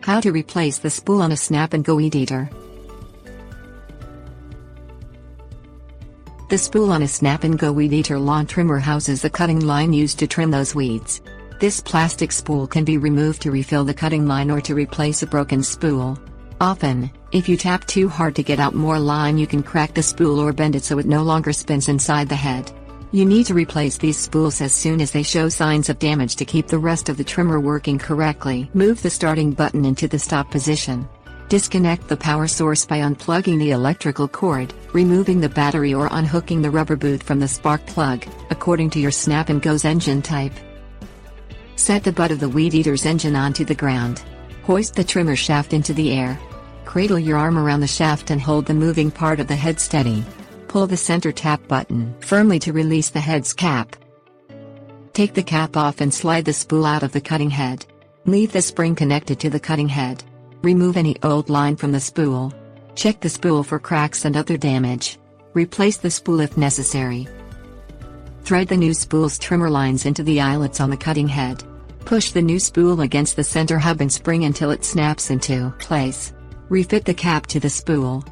How to replace the spool on a snap-and-go weed eater. The spool on a snap-and-go weed eater lawn trimmer houses a cutting line used to trim those weeds. This plastic spool can be removed to refill the cutting line or to replace a broken spool. Often, if you tap too hard to get out more line, you can crack the spool or bend it so it no longer spins inside the head. You need to replace these spools as soon as they show signs of damage to keep the rest of the trimmer working correctly. Move the starting button into the stop position. Disconnect the power source by unplugging the electrical cord, removing the battery or unhooking the rubber boot from the spark plug, according to your snap-and-go's engine type. Set the butt of the weed eater's engine onto the ground. Hoist the trimmer shaft into the air. Cradle your arm around the shaft and hold the moving part of the head steady. Pull the center tap button firmly to release the head's cap. Take the cap off and slide the spool out of the cutting head. Leave the spring connected to the cutting head. Remove any old line from the spool. Check the spool for cracks and other damage. Replace the spool if necessary. Thread the new spool's trimmer lines into the eyelets on the cutting head. Push the new spool against the center hub and spring until it snaps into place. Refit the cap to the spool.